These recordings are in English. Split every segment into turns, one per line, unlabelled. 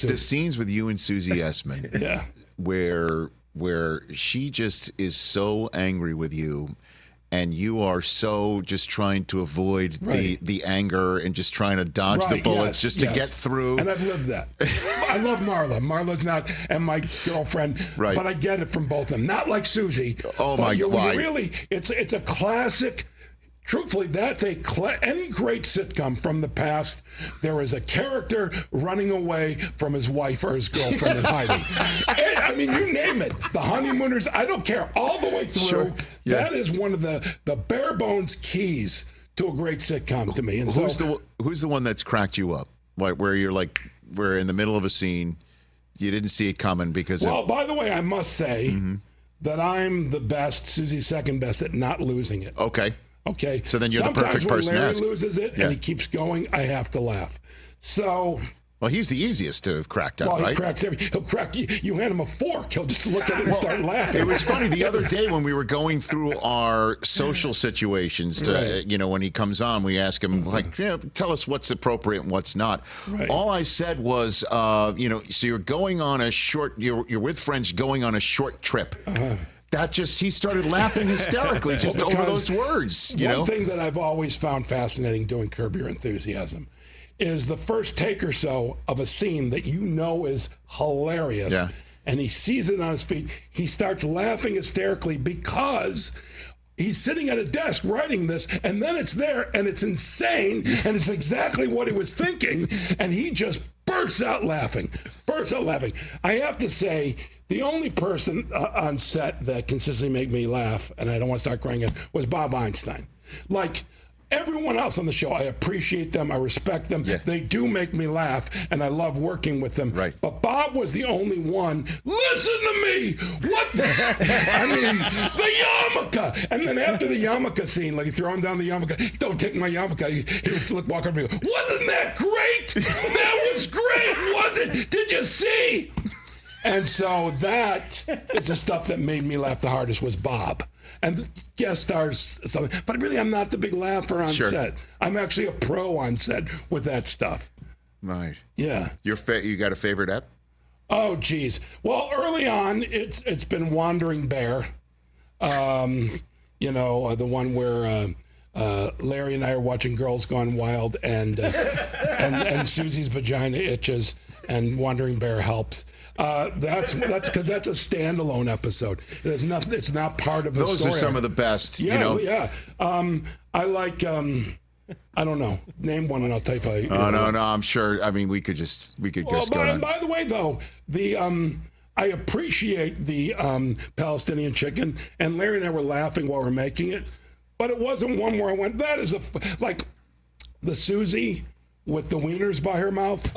The scenes with you and Susie Essman,
Yeah.
where she just is so angry with you, and you are so just trying to avoid the anger and just trying to dodge the bullets to get through.
And I've lived that. I love Marla. Marla's not, and my girlfriend, but I get it from both of them. Not like Susie.
Oh my God!
Really, it's a classic. Truthfully, that's any great sitcom from the past. There is a character running away from his wife or his girlfriend and hiding. I mean, you name it. The Honeymooners, I don't care. All the way through. Sure. Yeah. That is one of the bare bones keys to a great sitcom to me. And
who's the one that's cracked you up? Like where you're like, we're in the middle of a scene, you didn't see it coming because.
Well, by the way, I must say that I'm the best, Susie's second best at not losing it. Okay.
So then you're the perfect person to ask.
Sometimes when Larry loses it and he keeps going, I have to laugh. So.
Well, he's the easiest to have cracked out, right?
He'll crack you. You hand him a fork, he'll just look at it and start laughing.
It was funny the other day when we were going through our social situations. When he comes on, we ask him tell us what's appropriate and what's not.
Right.
All I said was, so you're going on a short. You're with friends going on a short trip. He started laughing hysterically over those words.
One thing that I've always found fascinating doing Curb Your Enthusiasm is the first take or so of a scene that is hilarious. Yeah. And he sees it on his feet. He starts laughing hysterically because he's sitting at a desk writing this, and then it's there, and it's insane, and it's exactly what he was thinking, and he just bursts out laughing. I have to say, the only person on set that consistently made me laugh, and I don't want to start crying, was Bob Einstein. Like, everyone else on the show, I appreciate them, I respect them. Yeah. They do make me laugh, and I love working with them.
Right.
But Bob was the only one. Listen to me! What the? I mean, the yarmulke! And then after the yarmulke scene, like throwing down the yarmulke, don't take my yarmulke. He would walk over and go, wasn't that great? That was great, was it? Did you see? And so that is the stuff that made me laugh the hardest was Bob. And the guest stars, something. But really, I'm not the big laugher on set. I'm actually a pro on set with that stuff.
Right.
Yeah.
You got a favorite ep?
Oh, geez. Well, early on, it's been Wandering Bear. The one where Larry and I are watching Girls Gone Wild, and Susie's vagina itches, and Wandering Bear helps. That's because that's a standalone episode. It's not part of the story.
Those are some of the best.
Yeah. I like. I don't know. Name one, and I'll tell you if I.
No. I'm sure. I mean, we could just go on.
By the way, though, I appreciate the Palestinian chicken, and Larry and I were laughing while we're making it, but it wasn't one where I went, that is like the Susie with the wieners by her mouth.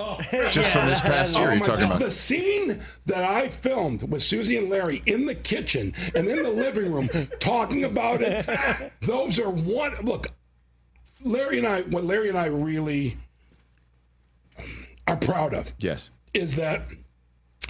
Just from this past year, you're talking about.
The scene that I filmed with Susie and Larry in the kitchen and in the living room talking about it, those are look, what Larry and I really are proud of is that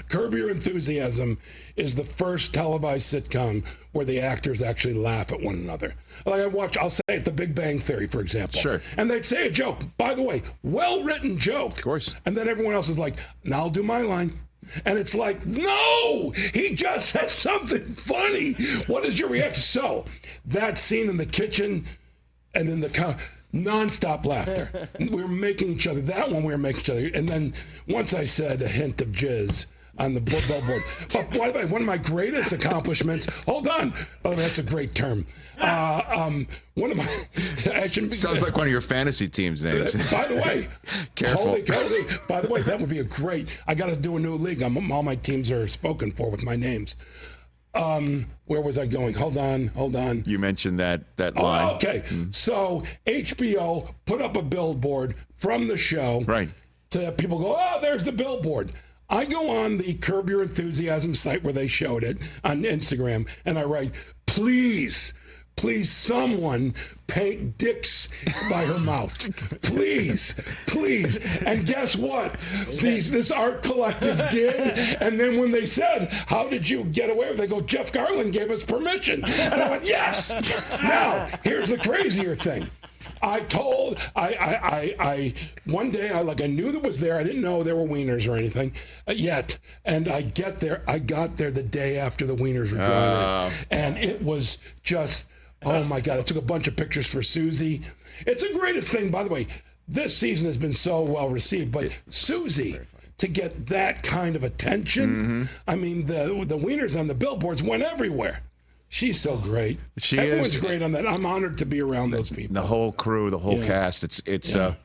Curb Your Enthusiasm is the first televised sitcom where the actors actually laugh at one another. Like I'll say it, The Big Bang Theory, for example.
Sure.
And they'd say a joke. By the way, well-written joke.
Of course.
And then everyone else is like, now I'll do my line. And it's like, no, he just said something funny. What is your reaction? So that scene in the kitchen and in the car, nonstop laughter. We were making each other. That one we were making each other. And then once I said a hint of jizz on the billboard. But by the way, one of my greatest accomplishments. Hold on. Oh, that's a great term. One of my.
Sounds like one of your fantasy team's names.
By the way,
careful.
Holy. By the way, that would be a great. I got to do a new league. All my teams are spoken for with my names. Where was I going? Hold on.
You mentioned that line.
Oh, okay. So HBO put up a billboard from the show.
Right.
To people go, oh, there's the billboard. I go on the Curb Your Enthusiasm site where they showed it on Instagram, and I write, please, someone paint dicks by her mouth. Please. And guess what? This art collective did. And then when they said, how did you get away with it? They go, Jeff Garlin gave us permission. And I went, yes. Now, here's the crazier thing. One day I knew that was there. I didn't know there were wieners or anything yet. And I got there the day after the wieners were drawn in. And it was just, oh my God. I took a bunch of pictures for Susie. It's the greatest thing, by the way. This season has been so well received, but Susie, to get that kind of attention, I mean, the wieners on the billboards went everywhere. She's so great. Everyone's great on that. I'm honored to be around those people.
The whole crew, the whole cast. It's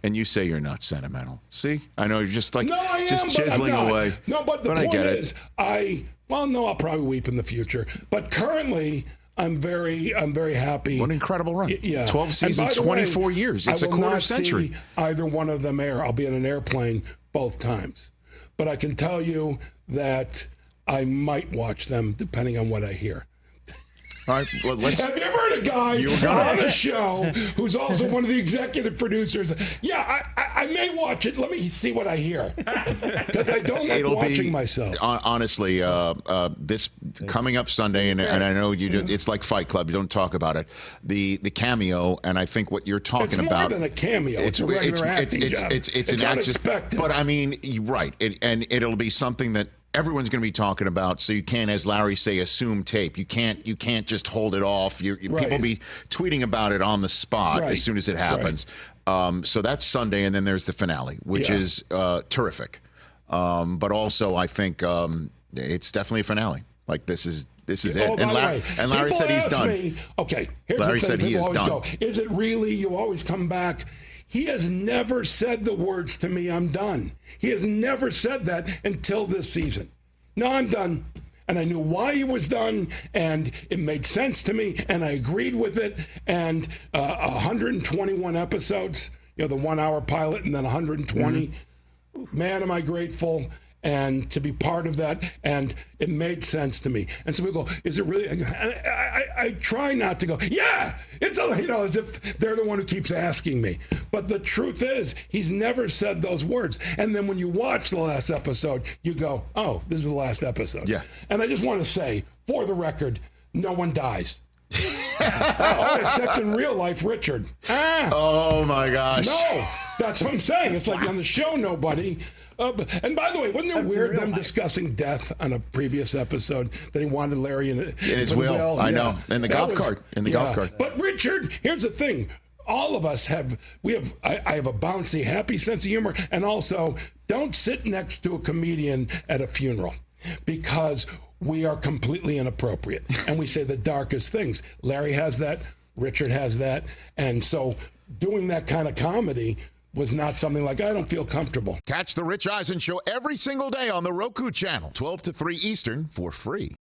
and you say you're not sentimental. See, I know you're just like chiseling away.
No, but the point is, I'll probably weep in the future. But currently, I'm very happy.
What an incredible run! 12 seasons, 24 years. It's a quarter century.
I will not see either one of them air. I'll be in an airplane both times, but I can tell you that I might watch them depending on what I hear.
All right, well,
have you ever heard a guy on a show who's also one of the executive producers? Yeah, I may watch it. Let me see what I hear. Because I don't like watching myself.
Honestly, this coming up Sunday, and I know you do, it's like Fight Club. You don't talk about it. The cameo, and I think what you're talking about.
It's more than a cameo. It's a regular acting job.
It's an
unexpected.
But I mean, you're right. And it'll be something that everyone's going to be talking about, so you can't, as Larry say, assume tape. You can't just hold it off. People will be tweeting about it on the spot as soon as it happens. So that's Sunday, and then there's the finale, which is terrific. But also, I think it's definitely a finale. Like this is it. And Larry said he's done.
Here's
Larry
the thing.
said he is done.
Is it really? You always come back. He has never said the words to me, I'm done. He has never said that until this season. No, I'm done. And I knew why he was done, and it made sense to me, and I agreed with it. And 121 episodes, the 1 hour pilot, and then 120. Man, am I grateful. And to be part of that, and it made sense to me. And so we go, is it really? I try not to go, it's as if they're the one who keeps asking me. But the truth is, he's never said those words. And then when you watch the last episode, you go, oh, this is the last episode.
Yeah.
And I just want to say, for the record, no one dies. Except in real life, Richard.
Oh my gosh.
No, that's what I'm saying. It's like on the show, nobody. And by the way, wasn't it weird them discussing death on a previous episode that he wanted Larry in
his will? I know. And the golf cart. Golf cart.
But Richard, here's the thing. All of us I have a bouncy, happy sense of humor. And also, don't sit next to a comedian at a funeral, because we are completely inappropriate. And we say the darkest things. Larry has that. Richard has that. And so doing that kind of comedy was not something like, I don't feel comfortable.
Catch the Rich Eisen Show every single day on the Roku channel, 12 to 3 Eastern, for free.